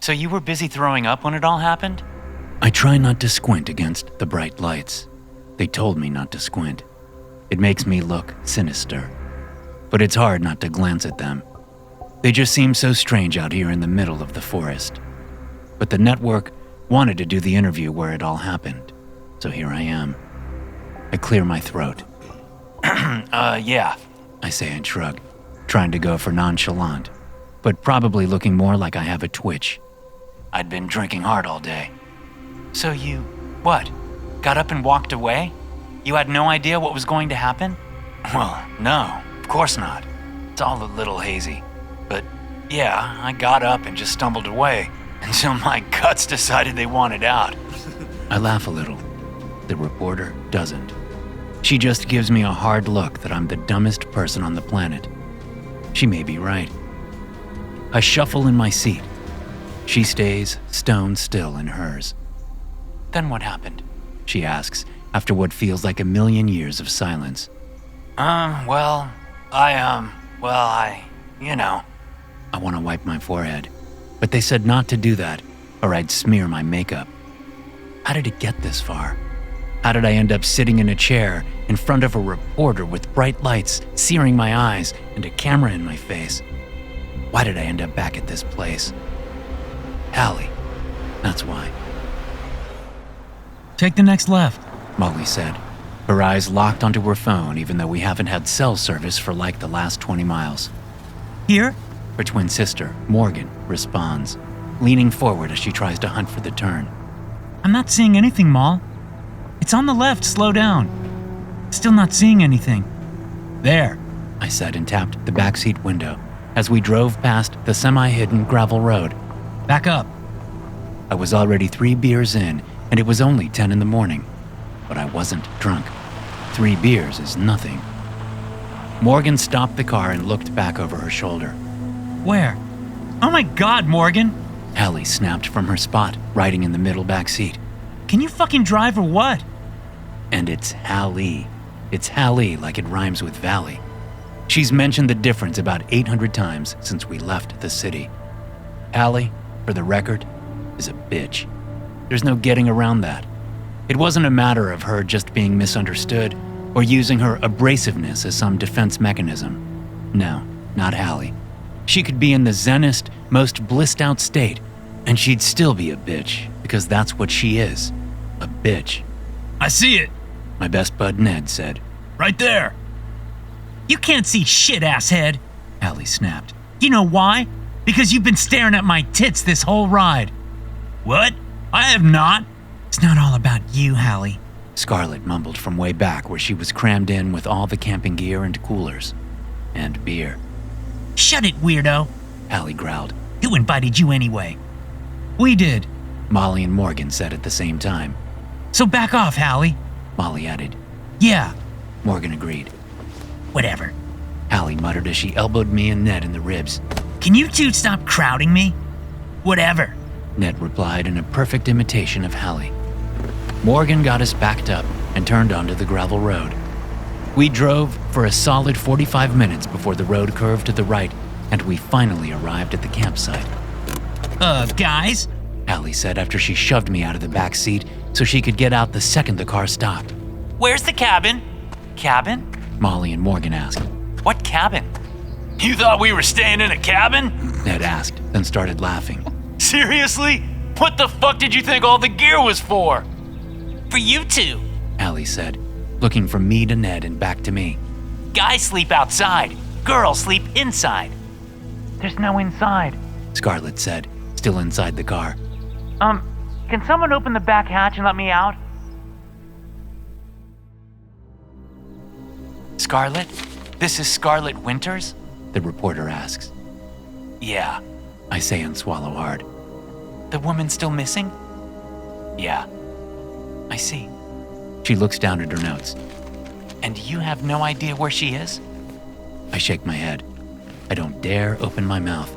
So you were busy throwing up when it all happened? I try not to squint against the bright lights. They told me not to squint. It makes me look sinister. But it's hard not to glance at them. They just seem so strange out here in the middle of the forest. But the network wanted to do the interview where it all happened. So here I am. I clear my throat. Yeah, I say and shrug, trying to go for nonchalant, but probably looking more like I have a twitch. I'd been drinking hard all day. So you, what, got up and walked away? You had no idea what was going to happen? Well, no, of course not. It's all a little hazy. But yeah, I got up and just stumbled away until my guts decided they wanted out. I laugh a little. The reporter doesn't. She just gives me a hard look that I'm the dumbest person on the planet. She may be right. I shuffle in my seat. She stays stone still in hers. Then what happened? She asks, after what feels like a million years of silence. I I want to wipe my forehead, but they said not to do that, or I'd smear my makeup. How did it get this far? How did I end up sitting in a chair in front of a reporter with bright lights searing my eyes and a camera in my face? Why did I end up back at this place? Hallie. That's why. Take the next left, Molly said, her eyes locked onto her phone even though we haven't had cell service for like the last 20 miles. Here? Her twin sister, Morgan, responds, leaning forward as she tries to hunt for the turn. I'm not seeing anything, Moll. It's on the left, slow down. Still not seeing anything. There, I said and tapped the backseat window as we drove past the semi-hidden gravel road. Back up. I was already 3 beers in and it was only 10 in the morning, but I wasn't drunk. 3 beers is nothing. Morgan stopped the car and looked back over her shoulder. Where? Oh my God, Morgan! Hallie snapped from her spot, riding in the middle back seat. Can you fucking drive or what? And it's Hallie. It's Hallie like it rhymes with valley. She's mentioned the difference about 800 times since we left the city. Hallie, for the record, is a bitch. There's no getting around that. It wasn't a matter of her just being misunderstood or using her abrasiveness as some defense mechanism. No, not Hallie. She could be in the zenest, most blissed out state, and she'd still be a bitch because that's what she is, a bitch. I see it. My best bud Ned said. Right there. You can't see shit, asshead, Hallie snapped. You know why? Because you've been staring at my tits this whole ride. What? I have not. It's not all about you, Hallie, Scarlett mumbled from way back where she was crammed in with all the camping gear and coolers. And beer. Shut it, weirdo, Hallie growled. Who invited you anyway? We did, Molly and Morgan said at the same time. So back off, Hallie, Molly added. Yeah, Morgan agreed. whatever. Hallie muttered as she elbowed me and Ned in the ribs. Can you two stop crowding me? Whatever. Ned replied in a perfect imitation of Hallie. Morgan got us backed up and turned onto the gravel road. We drove for a solid 45 minutes before the road curved to the right and we finally arrived at the campsite. Guys? Hallie said after she shoved me out of the back seat so she could get out the second the car stopped. Where's the cabin? Cabin? Molly and Morgan asked. What cabin? You thought we were staying in a cabin? Ned asked, then started laughing. Seriously? What the fuck did you think all the gear was for? For you two. Hallie said, looking from me to Ned and back to me. Guys sleep outside. Girls sleep inside. There's no inside. Scarlett said, still inside the car. Can someone open the back hatch and let me out? Scarlett? This is Scarlett Winters? The reporter asks. Yeah. I say and swallow hard. The woman still missing? Yeah. I see. She looks down at her notes. And you have no idea where she is? I shake my head. I don't dare open my mouth.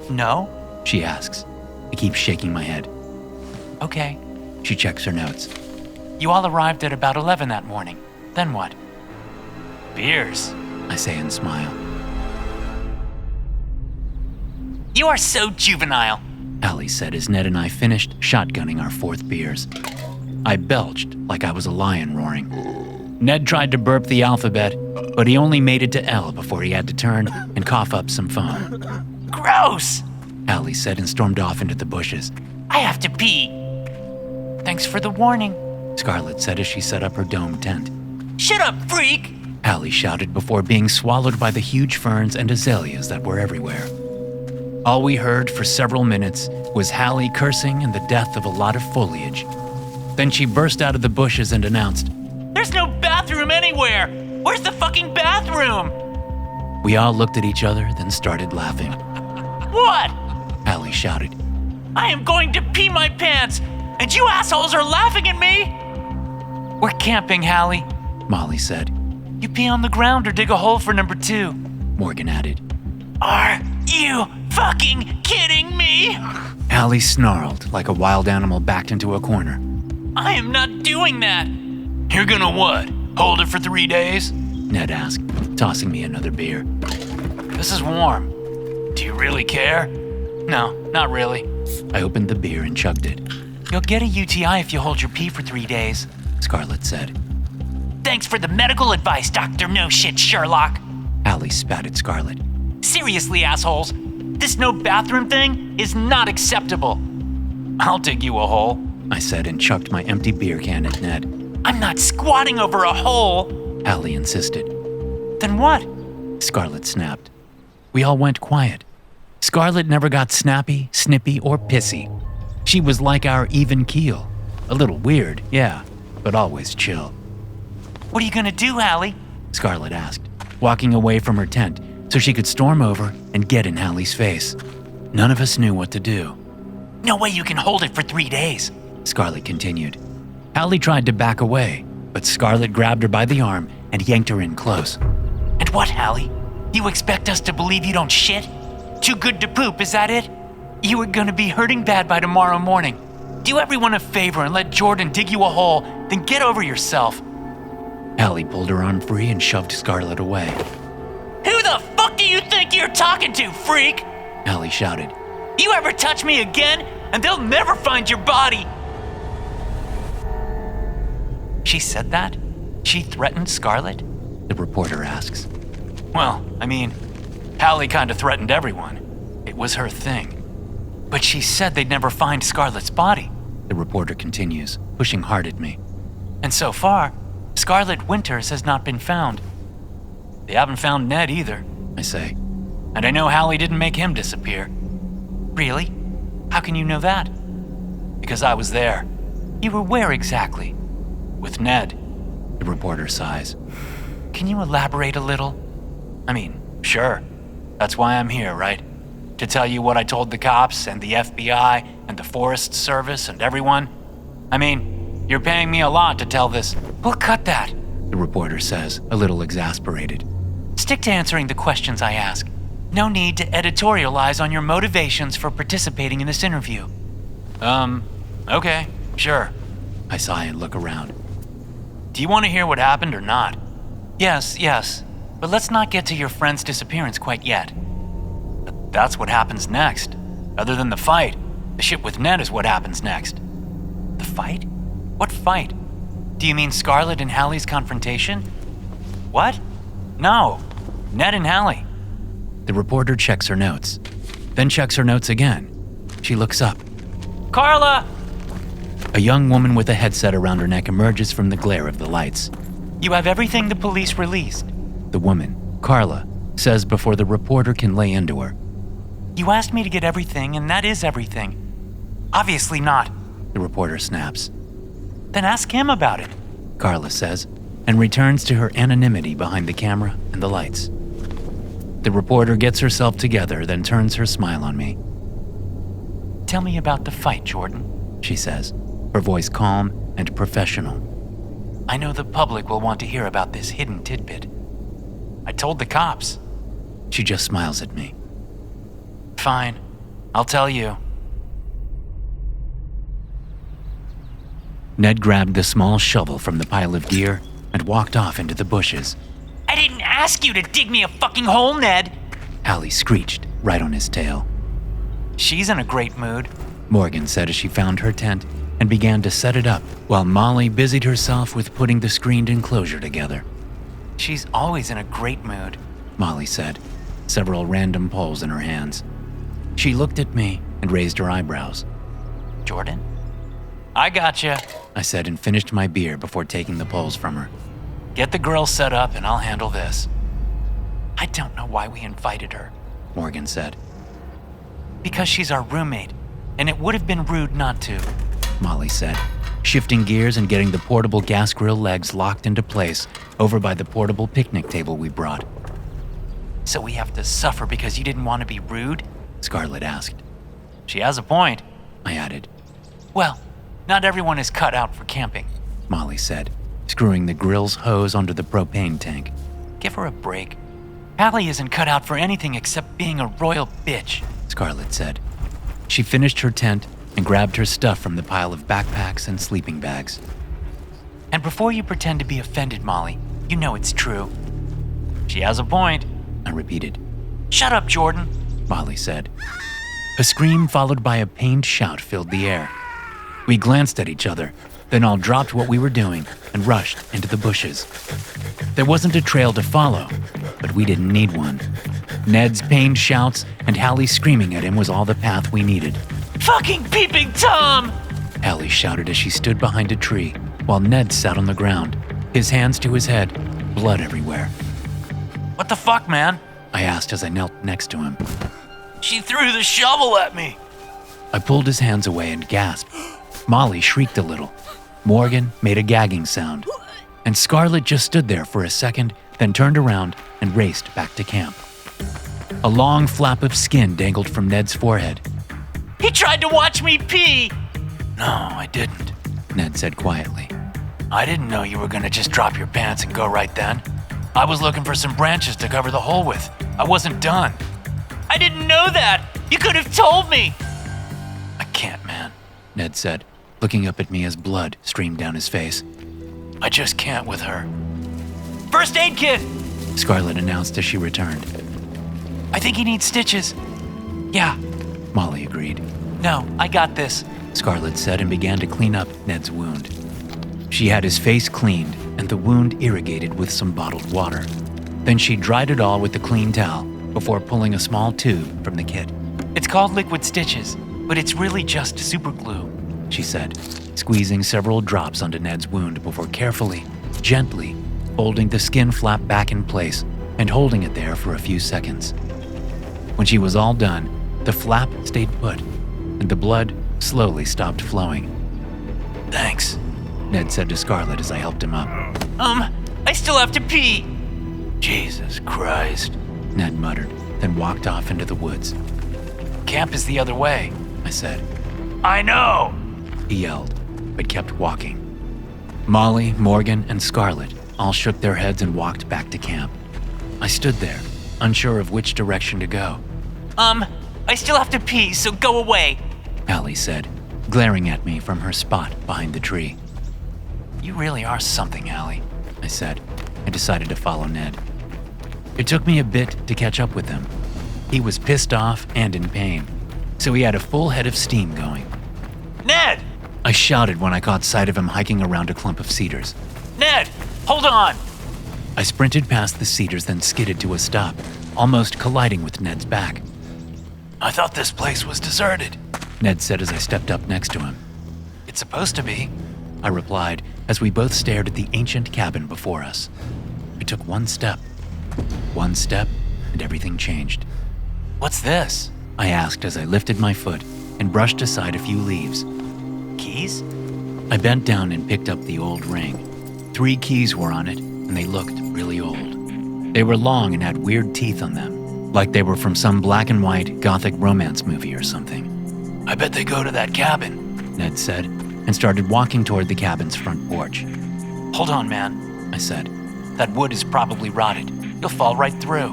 No? She asks. I keep shaking my head. Okay. She checks her notes. You all arrived at about 11 that morning. Then what? Beers, I say and smile. You are so juvenile, Allie said as Ned and I finished shotgunning our fourth beers. I belched like I was a lion roaring. Ned tried to burp the alphabet, but he only made it to L before he had to turn and cough up some foam. Gross! Allie said and stormed off into the bushes. I have to pee. Thanks for the warning. Scarlett said as she set up her dome tent. Shut up, freak! Allie shouted before being swallowed by the huge ferns and azaleas that were everywhere. All we heard for several minutes was Hallie cursing and the death of a lot of foliage. Then she burst out of the bushes and announced, There's no bathroom anywhere! Where's the fucking bathroom? We all looked at each other, then started laughing. What? Allie shouted. I am going to pee my pants, and you assholes are laughing at me? We're camping, Hallie, Molly said. You pee on the ground or dig a hole for number 2. Morgan added. Are you fucking kidding me? Allie snarled like a wild animal backed into a corner. I am not doing that. You're gonna what? Hold it for 3 days? Ned asked, tossing me another beer. This is warm. Do you really care? No, not really. I opened the beer and chugged it. You'll get a UTI if you hold your pee for 3 days, Scarlett said. Thanks for the medical advice, Dr. No Shit Sherlock. Allie spat at Scarlett. Seriously, assholes, this no bathroom thing is not acceptable. I'll dig you a hole, I said and chucked my empty beer can at Ned. I'm not squatting over a hole, Allie insisted. Then what? Scarlett snapped. We all went quiet. Scarlett never got snappy, snippy, or pissy. She was like our even keel. A little weird, yeah, but always chill. What are you gonna do, Hallie? Scarlett asked, walking away from her tent so she could storm over and get in Hallie's face. None of us knew what to do. No way you can hold it for 3 days, Scarlett continued. Hallie tried to back away, but Scarlett grabbed her by the arm and yanked her in close. And what, Hallie? You expect us to believe you don't shit? Too good to poop, is that it? You are gonna be hurting bad by tomorrow morning. Do everyone a favor and let Jordan dig you a hole, then get over yourself. Hallie pulled her arm free and shoved Scarlett away. Who the fuck do you think you're talking to, freak? Hallie shouted. You ever touch me again, and they'll never find your body. She said that? She threatened Scarlett? The reporter asks. Well, I mean, Hallie kind of threatened everyone. It was her thing. But she said they'd never find Scarlett's body. The reporter continues, pushing hard at me. And so far, Scarlett Winters has not been found. They haven't found Ned either, I say. And I know Hallie didn't make him disappear. Really? How can you know that? Because I was there. You were where exactly? With Ned. The reporter sighs. Can you elaborate a little? I mean, sure. That's why I'm here, right? To tell you what I told the cops and the FBI and the Forest Service and everyone. I mean, you're paying me a lot to tell this. We'll cut that, the reporter says, a little exasperated. Stick to answering the questions I ask. No need to editorialize on your motivations for participating in this interview. Okay, sure. I sigh and look around. Do you want to hear what happened or not? Yes, but let's not get to your friend's disappearance quite yet. But that's what happens next. Other than the fight, the shit with Ned is what happens next. The fight? What fight? Do you mean Scarlett and Hallie's confrontation? What? No, Ned and Hallie. The reporter checks her notes, then checks her notes again. She looks up. Carla! A young woman with a headset around her neck emerges from the glare of the lights. You have everything the police released. The woman, Carla, says before the reporter can lay into her. You asked me to get everything, and that is everything. Obviously not, the reporter snaps. Then ask him about it, Carla says, and returns to her anonymity behind the camera and the lights. The reporter gets herself together, then turns her smile on me. Tell me about the fight, Jordan, she says, her voice calm and professional. I know the public will want to hear about this hidden tidbit. I told the cops. She just smiles at me. Fine, I'll tell you. Ned grabbed the small shovel from the pile of gear and walked off into the bushes. I didn't ask you to dig me a fucking hole, Ned! Hallie screeched, right on his tail. She's in a great mood. Morgan said as she found her tent and began to set it up while Molly busied herself with putting the screened enclosure together. She's always in a great mood, Molly said, several random poles in her hands. She looked at me and raised her eyebrows. Jordan? I gotcha. I said and finished my beer before taking the poles from her. Get the grill set up and I'll handle this. I don't know why we invited her, Morgan said. Because she's our roommate, and it would have been rude not to, Molly said, shifting gears and getting the portable gas grill legs locked into place over by the portable picnic table we brought. So we have to suffer because you didn't want to be rude? Scarlett asked. She has a point, I added. Well, not everyone is cut out for camping, Molly said, screwing the grill's hose onto the propane tank. Give her a break. Allie isn't cut out for anything except being a royal bitch, Scarlett said. She finished her tent and grabbed her stuff from the pile of backpacks and sleeping bags. And before you pretend to be offended, Molly, you know it's true. She has a point, I repeated. Shut up, Jordan, Molly said. A scream followed by a pained shout filled the air. We glanced at each other, then all dropped what we were doing and rushed into the bushes. There wasn't a trail to follow, but we didn't need one. Ned's pained shouts and Hallie screaming at him was all the path we needed. Fucking peeping Tom! Hallie shouted as she stood behind a tree, while Ned sat on the ground, his hands to his head, blood everywhere. What the fuck, man? I asked as I knelt next to him. She threw the shovel at me. I pulled his hands away and gasped. Molly shrieked a little. Morgan made a gagging sound. And Scarlett just stood there for a second, then turned around and raced back to camp. A long flap of skin dangled from Ned's forehead. He tried to watch me pee! No, I didn't, Ned said quietly. I didn't know you were gonna just drop your pants and go right then. I was looking for some branches to cover the hole with. I wasn't done. I didn't know that! You could have told me! I can't, man, Ned said, looking up at me as blood streamed down his face. I just can't with her. First aid kit! Scarlett announced as she returned. I think he needs stitches. Yeah. Molly agreed. No, I got this, Scarlett said and began to clean up Ned's wound. She had his face cleaned and the wound irrigated with some bottled water. Then she dried it all with the clean towel before pulling a small tube from the kit. It's called liquid stitches, but it's really just super glue, she said, squeezing several drops onto Ned's wound before carefully, gently, folding the skin flap back in place and holding it there for a few seconds. When she was all done, the flap stayed put, and the blood slowly stopped flowing. Thanks, Ned said to Scarlett as I helped him up. I still have to pee. Jesus Christ, Ned muttered, then walked off into the woods. Camp is the other way, I said. I know, he yelled, but kept walking. Molly, Morgan, and Scarlett all shook their heads and walked back to camp. I stood there, unsure of which direction to go. I still have to pee, so go away, Allie said, glaring at me from her spot behind the tree. You really are something, Allie, I said, and decided to follow Ned. It took me a bit to catch up with him. He was pissed off and in pain, so he had a full head of steam going. Ned! I shouted when I caught sight of him hiking around a clump of cedars. Ned, hold on! I sprinted past the cedars, then skidded to a stop, almost colliding with Ned's back. I thought this place was deserted, Ned said as I stepped up next to him. It's supposed to be, I replied as we both stared at the ancient cabin before us. I took one step, and everything changed. What's this? I asked as I lifted my foot and brushed aside a few leaves. Keys? I bent down and picked up the old ring. 3 keys were on it, and they looked really old. They were long and had weird teeth on them, like they were from some black and white gothic romance movie or something. I bet they go to that cabin, Ned said, and started walking toward the cabin's front porch. Hold on, man, I said. That wood is probably rotted. You'll fall right through.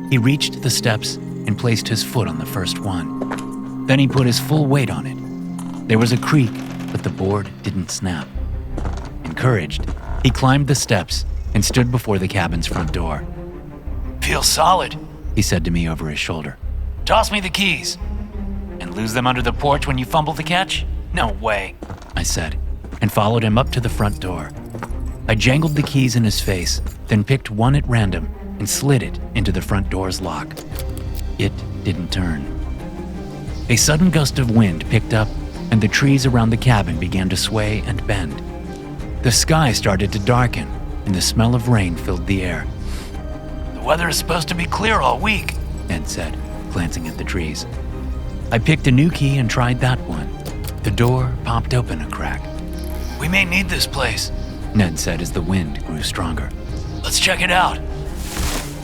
He reached the steps and placed his foot on the first one. Then he put his full weight on it. There was a creak, but the board didn't snap. Encouraged, he climbed the steps and stood before the cabin's front door. Feels solid, he said to me over his shoulder. Toss me the keys. And lose them under the porch when you fumble the catch? No way. I said, and followed him up to the front door. I jangled the keys in his face, then picked one at random and slid it into the front door's lock. It didn't turn. A sudden gust of wind picked up, and the trees around the cabin began to sway and bend. The sky started to darken, and the smell of rain filled the air. The weather is supposed to be clear all week, Ned said, glancing at the trees. I picked a new key and tried that one. The door popped open a crack. We may need this place, Ned said as the wind grew stronger. Let's check it out.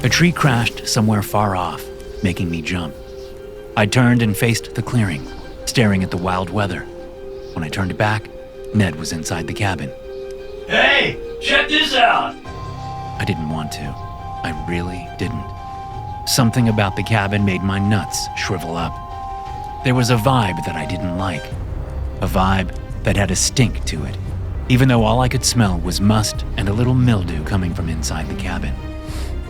A tree crashed somewhere far off, making me jump. I turned and faced the clearing, staring at the wild weather. When I turned back, Ned was inside the cabin. Hey, check this out. I didn't want to. I really didn't. Something about the cabin made my nuts shrivel up. There was a vibe that I didn't like. A vibe that had a stink to it, even though all I could smell was must and a little mildew coming from inside the cabin.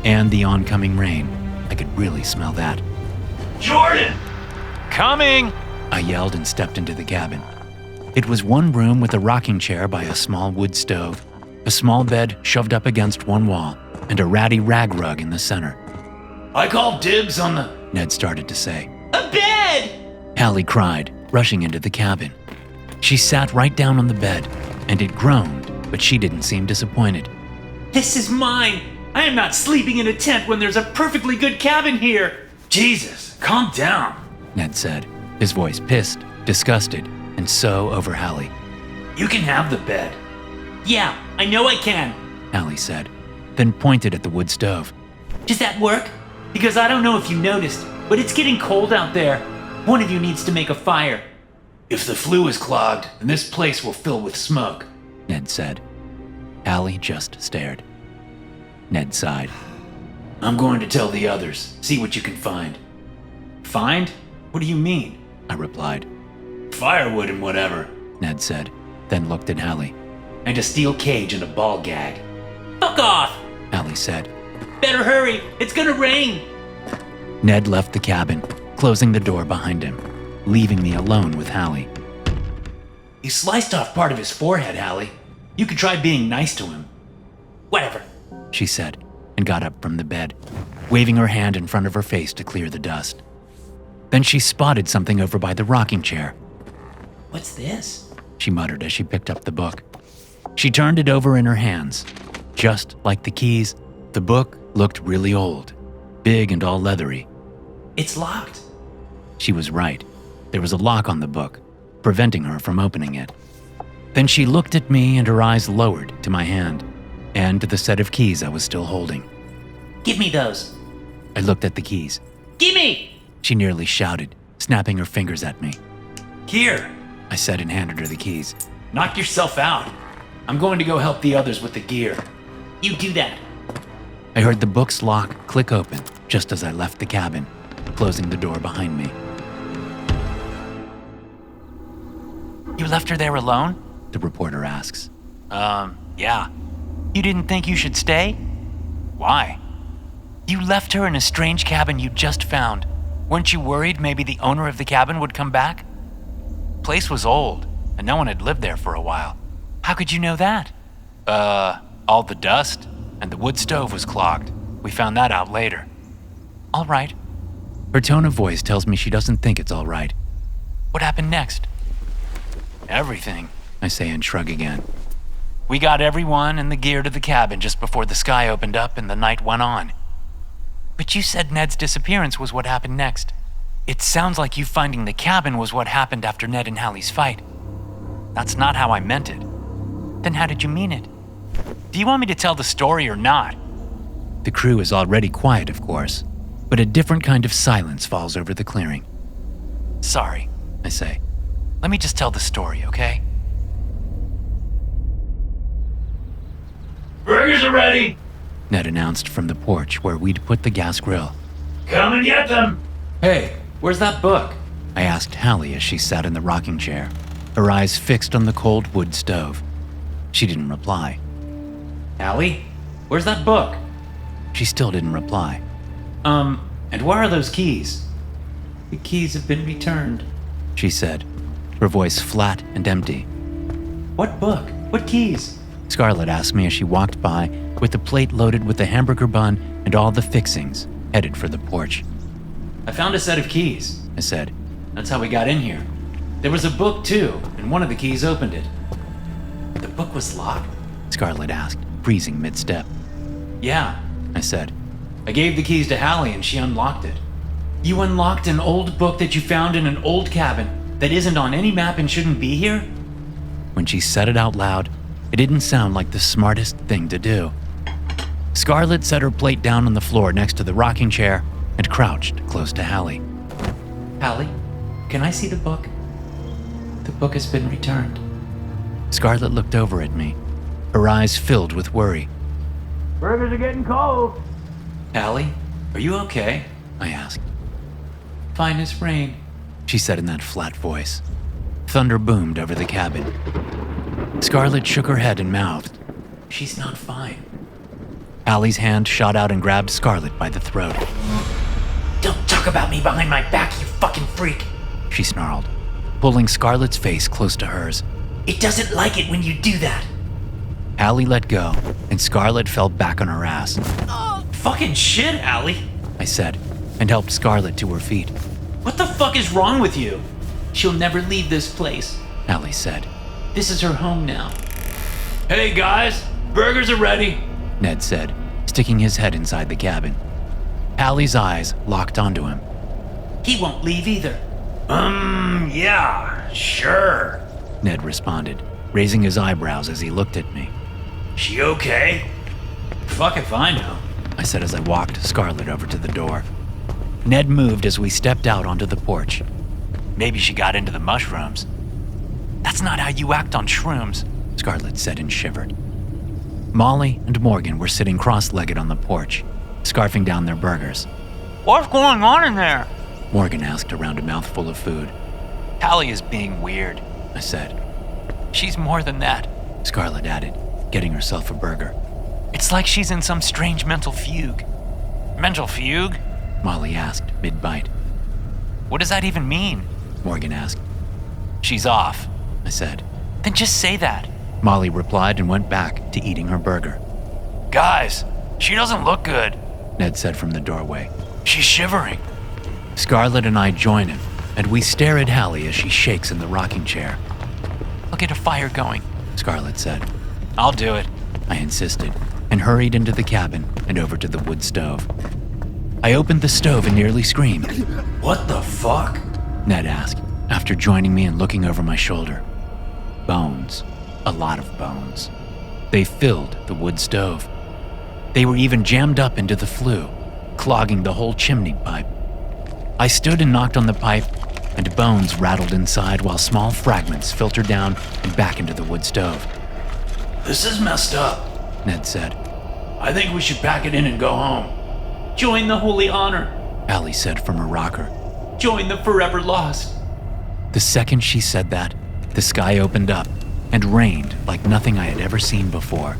And the oncoming rain, I could really smell that. Jordan! Coming! I yelled and stepped into the cabin. It was one room with a rocking chair by a small wood stove, a small bed shoved up against one wall, and a ratty rag rug in the center. I call dibs on the... Ned started to say. A bed! Hallie cried, rushing into the cabin. She sat right down on the bed, and it groaned, but she didn't seem disappointed. This is mine. I am not sleeping in a tent when there's a perfectly good cabin here. Jesus, calm down. Ned said, his voice pissed, disgusted, and so over Hallie. You can have the bed. Yeah, I know I can. Hallie said, then pointed at the wood stove. Does that work? Because I don't know if you noticed, but it's getting cold out there. One of you needs to make a fire. If the flue is clogged, then this place will fill with smoke, Ned said. Hallie just stared. Ned sighed. I'm going to tell the others. See what you can find. Find? What do you mean? I replied. Firewood and whatever, Ned said, then looked at Hallie. and a steel cage and a ball gag. Fuck off! Hallie said. Better hurry, it's gonna rain! Ned left the cabin, closing the door behind him, leaving me alone with Hallie. He sliced off part of his forehead, Hallie. You could try being nice to him. Whatever. She said, and got up from the bed, waving her hand in front of her face to clear the dust. Then she spotted something over by the rocking chair. What's this? She muttered as she picked up the book. She turned it over in her hands. Just like the keys, the book looked really old, big and all leathery. It's locked. She was right. There was a lock on the book, preventing her from opening it. Then she looked at me and her eyes lowered to my hand and to the set of keys I was still holding. Give me those. I looked at the keys. Gimme! She nearly shouted, snapping her fingers at me. Here, I said and handed her the keys. knock yourself out. I'm going to go help the others with the gear. You do that. I heard the book's lock click open just as I left the cabin, closing the door behind me. You left her there alone? The reporter asks. Yeah. You didn't think you should stay? Why? You left her in a strange cabin you just found. Weren't you worried maybe the owner of the cabin would come back? Place was old, and no one had lived there for a while. How could you know that? All the dust, and the wood stove was clogged. We found that out later. All right. Her tone of voice tells me she doesn't think it's all right. What happened next? Everything, I say and shrug again. We got everyone and the gear to the cabin just before the sky opened up and the night went on. But you said Ned's disappearance was what happened next. It sounds like you finding the cabin was what happened after Ned and Hallie's fight. That's not how I meant it. Then how did you mean it? Do you want me to tell the story or not? The crew is already quiet, of course, but a different kind of silence falls over the clearing. Sorry, I say. let me just tell the story, okay? Burgers are ready, Ned announced from the porch where we'd put the gas grill. come and get them. Hey, where's that book? I asked Hallie as she sat in the rocking chair, her eyes fixed on the cold wood stove. She didn't reply. Hallie, where's that book? She still didn't reply. And where are those keys? The keys have been returned. she said, her voice flat and empty. What book? What keys? Scarlett asked me as she walked by with the plate loaded with the hamburger bun and all the fixings, headed for the porch. I found a set of keys, I said. That's how we got in here. There was a book too, and one of the keys opened it. The book was locked? Scarlett asked, freezing mid-step. Yeah, I said. I gave the keys to Hallie and she unlocked it. You unlocked an old book that you found in an old cabin that isn't on any map and shouldn't be here? When she said it out loud, it didn't sound like the smartest thing to do. Scarlett set her plate down on the floor next to the rocking chair and crouched close to Hallie. Hallie, can I see the book? The book has been returned. Scarlett looked over at me, her eyes filled with worry. Burgers are getting cold. Hallie, are you okay? I asked. Fine as rain, she said in that flat voice. Thunder boomed over the cabin. Scarlett shook her head and mouthed. She's not fine. Hallie's hand shot out and grabbed Scarlett by the throat. Don't talk about me behind my back, you fucking freak, she snarled, pulling Scarlett's face close to hers. It doesn't like it when you do that. Hallie let go, and Scarlett fell back on her ass. Oh, fucking shit, Hallie, I said, and helped Scarlett to her feet. What the fuck is wrong with you? She'll never leave this place, Hallie said. This is her home now. Hey guys, burgers are ready, Ned said, sticking his head inside the cabin. Hallie's eyes locked onto him. He won't leave either. Yeah, sure, Ned responded, raising his eyebrows as he looked at me. She okay? Fuck if I know, I said as I walked Scarlett over to the door. Ned moved as we stepped out onto the porch. Maybe she got into the mushrooms. That's not how you act on shrooms, Scarlett said and shivered. Molly and Morgan were sitting cross-legged on the porch, scarfing down their burgers. What's going on in there? Morgan asked around a mouthful of food. Hallie is being weird, I said. She's more than that, Scarlett added, getting herself a burger. It's like she's in some strange mental fugue. Mental fugue? Molly asked, mid-bite. What does that even mean? Morgan asked. She's off, I said. Then just say that. Molly replied and went back to eating her burger. Guys, she doesn't look good, Ned said from the doorway. She's shivering. Scarlett and I join him, and we stare at Hallie as she shakes in the rocking chair. I'll get a fire going, Scarlett said. I'll do it, I insisted, and hurried into the cabin and over to the wood stove. I opened the stove and nearly screamed. What the fuck? Ned asked, after joining me and looking over my shoulder. Bones. A lot of bones. They filled the wood stove. They were even jammed up into the flue, clogging the whole chimney pipe. I stood and knocked on the pipe, and bones rattled inside while small fragments filtered down and back into the wood stove. This is messed up, Ned said. I think we should pack it in and go home. Join the Holy Honor, Hallie said from her rocker. Join the Forever Lost. The second she said that, the sky opened up and rained like nothing I had ever seen before.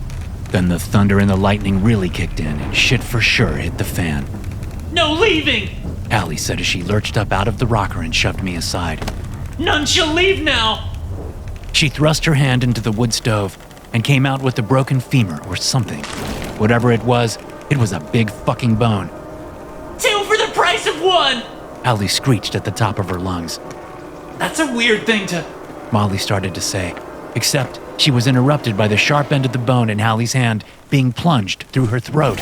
Then the thunder and the lightning really kicked in and shit for sure hit the fan. No leaving, Hallie said as she lurched up out of the rocker and shoved me aside. None shall leave now. She thrust her hand into the wood stove and came out with a broken femur or something. Whatever it was a big fucking bone. 2 for the price of 1. Hallie screeched at the top of her lungs. That's a weird thing to... Molly started to say, except she was interrupted by the sharp end of the bone in Hallie's hand being plunged through her throat.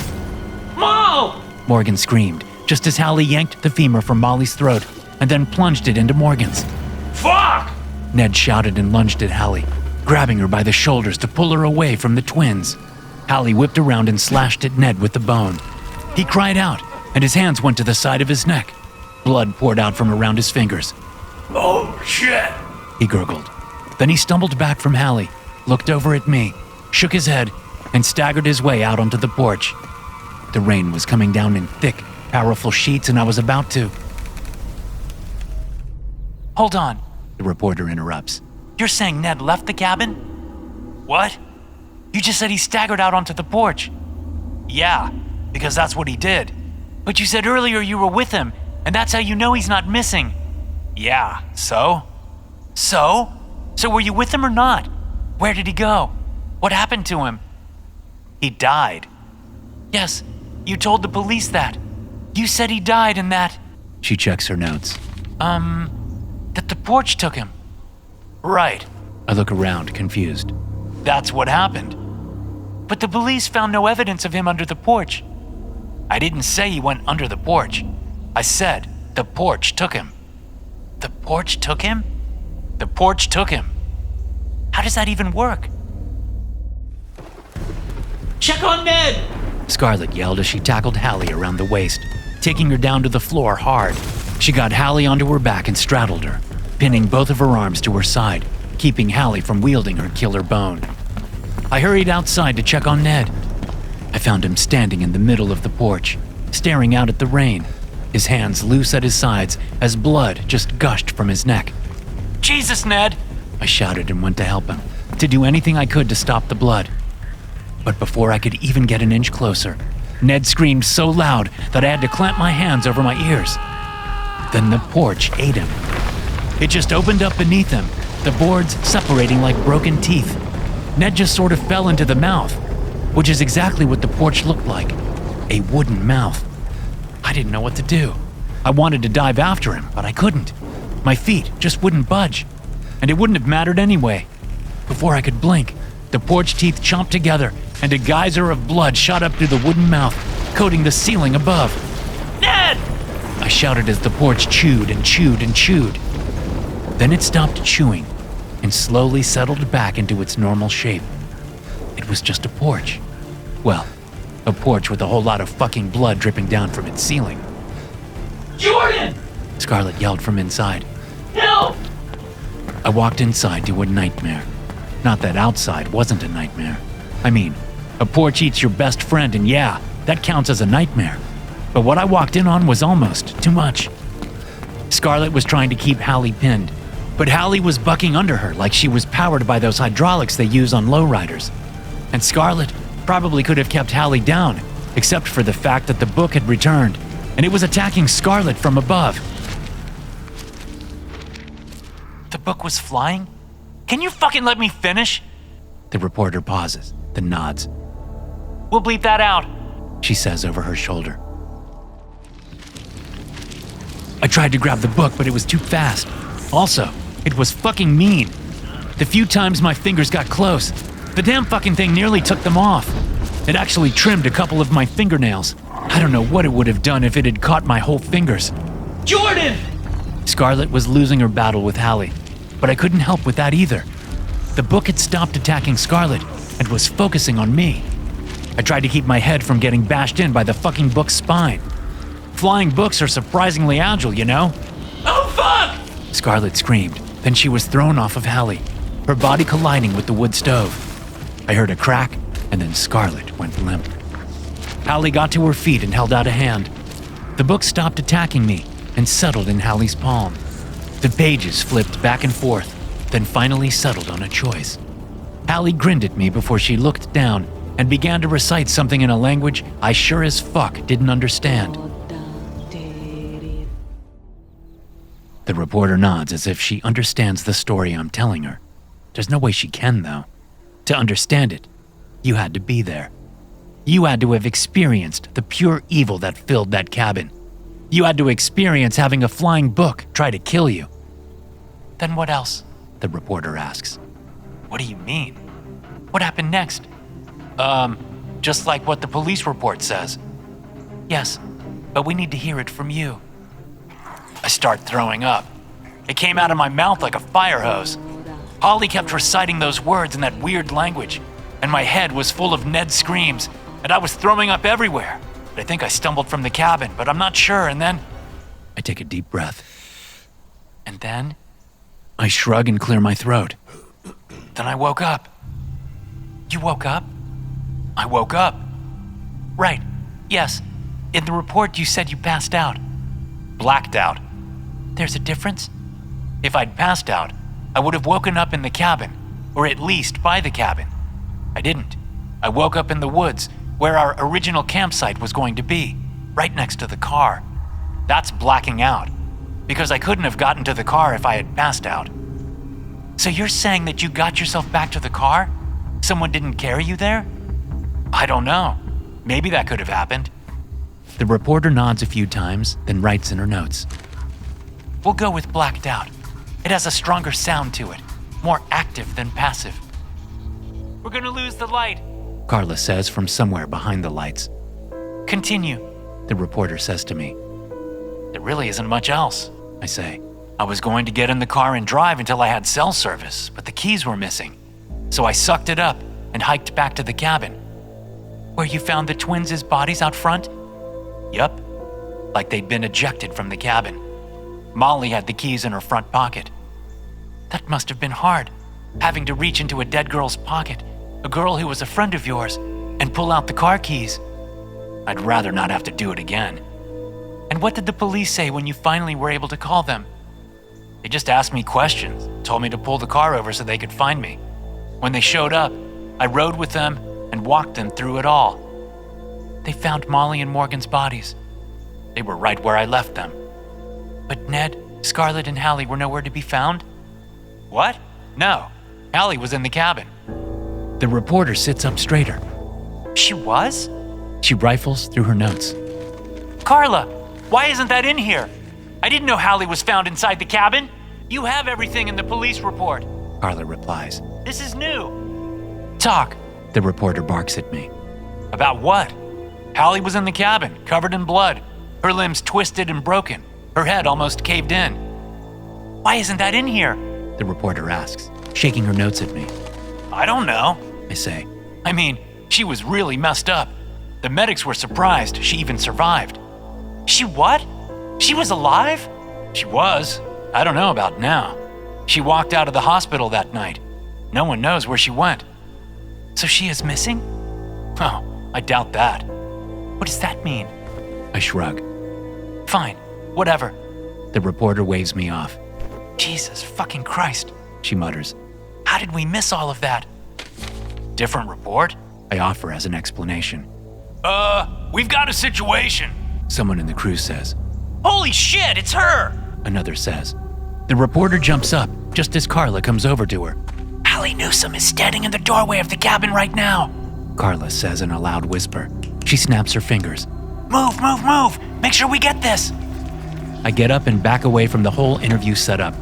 Mo! Morgan screamed, just as Hallie yanked the femur from Molly's throat and then plunged it into Morgan's. Fuck! Ned shouted and lunged at Hallie, grabbing her by the shoulders to pull her away from the twins. Hallie whipped around and slashed at Ned with the bone. He cried out, and his hands went to the side of his neck. Blood poured out from around his fingers. Oh, shit! He gurgled. Then he stumbled back from Hallie, looked over at me, shook his head, and staggered his way out onto the porch. The rain was coming down in thick, powerful sheets, and I was about to... Hold on, the reporter interrupts. You're saying Ned left the cabin? What? You just said he staggered out onto the porch. Yeah, because that's what he did. But you said earlier you were with him, and that's how you know he's not missing. Yeah, so? So? So were you with him or not? Where did he go? What happened to him? He died. Yes, you told the police that. You said he died and that... She checks her notes. That the porch took him. Right. I look around, confused. That's what happened. But the police found no evidence of him under the porch. I didn't say he went under the porch. I said the porch took him. The porch took him? The porch took him. How does that even work? Check on Ned! Scarlett yelled as she tackled Hallie around the waist, taking her down to the floor hard. She got Hallie onto her back and straddled her, pinning both of her arms to her side, keeping Hallie from wielding her killer bone. I hurried outside to check on Ned. I found him standing in the middle of the porch, staring out at the rain, his hands loose at his sides as blood just gushed from his neck. Jesus, Ned! I shouted and went to help him, to do anything I could to stop the blood. But before I could even get an inch closer, Ned screamed so loud that I had to clamp my hands over my ears. Then the porch ate him. It just opened up beneath him, the boards separating like broken teeth. Ned just sort of fell into the mouth, which is exactly what the porch looked like, a wooden mouth. I didn't know what to do. I wanted to dive after him, but I couldn't. My feet just wouldn't budge, and it wouldn't have mattered anyway. Before I could blink, the porch teeth chomped together, and a geyser of blood shot up through the wooden mouth, coating the ceiling above. Ned! I shouted as the porch chewed and chewed and chewed. Then it stopped chewing and slowly settled back into its normal shape. It was just a porch. Well, a porch with a whole lot of fucking blood dripping down from its ceiling. Jordan! Scarlett yelled from inside. Help! I walked inside to a nightmare. Not that outside wasn't a nightmare. I mean, a porch eats your best friend, and yeah, that counts as a nightmare. But what I walked in on was almost too much. Scarlett was trying to keep Hallie pinned, but Hallie was bucking under her like she was powered by those hydraulics they use on lowriders. And Scarlett probably could have kept Hallie down, except for the fact that the book had returned, and it was attacking Scarlett from above. The book was flying? Can you fucking let me finish? The reporter pauses, then nods. We'll bleep that out. She says over her shoulder. I tried to grab the book, but it was too fast. Also, it was fucking mean. The few times my fingers got close, the damn fucking thing nearly took them off. It actually trimmed a couple of my fingernails. I don't know what it would have done if it had caught my whole fingers. Jordan! Scarlett was losing her battle with Hallie, but I couldn't help with that either. The book had stopped attacking Scarlett and was focusing on me. I tried to keep my head from getting bashed in by the fucking book's spine. Flying books are surprisingly agile, you know? Oh, fuck! Scarlett screamed. Then she was thrown off of Hallie, her body colliding with the wood stove. I heard a crack, and then Scarlett went limp. Hallie got to her feet and held out a hand. The book stopped attacking me and settled in Hallie's palm. The pages flipped back and forth, then finally settled on a choice. Hallie grinned at me before she looked down and began to recite something in a language I sure as fuck didn't understand. The reporter nods as if she understands the story I'm telling her. There's no way she can, though. To understand it, you had to be there. You had to have experienced the pure evil that filled that cabin. You had to experience having a flying book try to kill you. Then what else? The reporter asks. What do you mean? What happened next? Just like what the police report says. Yes, but we need to hear it from you. I start throwing up. It came out of my mouth like a fire hose. Holly kept reciting those words in that weird language, and my head was full of Ned's screams, and I was throwing up everywhere. I think I stumbled from the cabin, but I'm not sure, and then... I take a deep breath. And then? I shrug and clear my throat. Then I woke up. You woke up? I woke up. Right, yes. In the report you said you passed out. Blacked out. There's a difference? If I'd passed out, I would have woken up in the cabin, or at least by the cabin. I didn't. I woke up in the woods, where our original campsite was going to be, right next to the car. That's blacking out. because I couldn't have gotten to the car if I had passed out. So you're saying that you got yourself back to the car? Someone didn't carry you there? I don't know. Maybe that could have happened. The reporter nods a few times, then writes in her notes. We'll go with blacked out. It has a stronger sound to it, more active than passive. We're gonna lose the light, Carla says from somewhere behind the lights. Continue, The reporter says to me. There really isn't much else, I say. I was going to get in the car and drive until I had cell service, but the keys were missing. So I sucked it up and hiked back to the cabin. Where you found the twins' bodies out front? Yup, like they'd been ejected from the cabin. Molly had the keys in her front pocket. That must have been hard, having to reach into a dead girl's pocket, a girl who was a friend of yours, and pull out the car keys. I'd rather not have to do it again. And what did the police say when you finally were able to call them? They just asked me questions, told me to pull the car over so they could find me. When they showed up, I rode with them and walked them through it all. They found Molly and Morgan's bodies. They were right where I left them. But Ned, Scarlett, and Hallie were nowhere to be found? What? No, Hallie was in the cabin. The reporter sits up straighter. She was? She rifles through her notes. Carla, why isn't that in here? I didn't know Hallie was found inside the cabin. You have everything in the police report. Carla replies. This is new. Talk. The reporter barks at me. About what? Hallie was in the cabin, covered in blood. Her limbs twisted and broken. Her head almost caved in. Why isn't that in here? The reporter asks, shaking her notes at me. I don't know, I say. I mean, she was really messed up. The medics were surprised she even survived. She what? She was alive? She was. I don't know about now. She walked out of the hospital that night. No one knows where she went. So she is missing? Oh, I doubt that. What does that mean? I shrug. Fine, whatever. The reporter waves me off. Jesus fucking Christ, She mutters. how did we miss all of that? Different report? I offer as an explanation. We've got a situation. Someone in the crew says. Holy shit, it's her! Another says. The reporter jumps up just as Carla comes over to her. Hallie Newsome is standing in the doorway of the cabin right now. Carla says in a loud whisper. She snaps her fingers. Move, move, move! Make sure we get this! I get up and back away from the whole interview setup.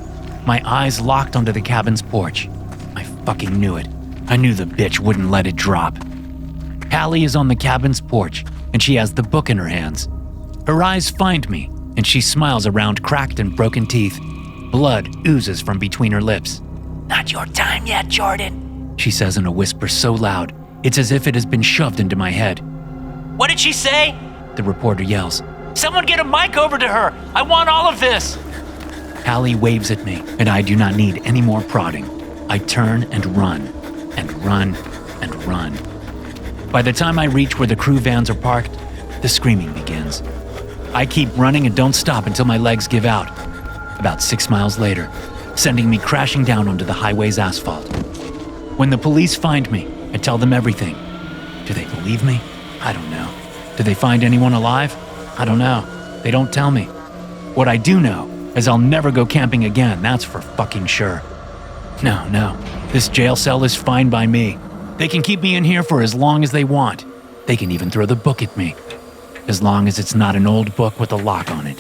My eyes locked onto the cabin's porch. I fucking knew it. I knew the bitch wouldn't let it drop. Hallie is on the cabin's porch, and she has the book in her hands. Her eyes find me, and she smiles around cracked and broken teeth. Blood oozes from between her lips. Not your time yet, Jordan. She says in a whisper so loud, it's as if it has been shoved into my head. What did she say? The reporter yells. Someone get a mic over to her! I want all of this! Hallie waves at me, and I do not need any more prodding. I turn and run, and run, and run. By the time I reach where the crew vans are parked, the screaming begins. I keep running and don't stop until my legs give out. About 6 miles later, sending me crashing down onto the highway's asphalt. When the police find me, I tell them everything. Do they believe me? I don't know. Do they find anyone alive? I don't know. They don't tell me. What I do know is I'll never go camping again, that's for fucking sure. No. This jail cell is fine by me. They can keep me in here for as long as they want. They can even throw the book at me. As long as it's not an old book with a lock on it.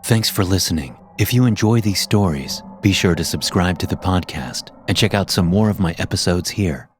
Thanks for listening. If you enjoy these stories, be sure to subscribe to the podcast and check out some more of my episodes here.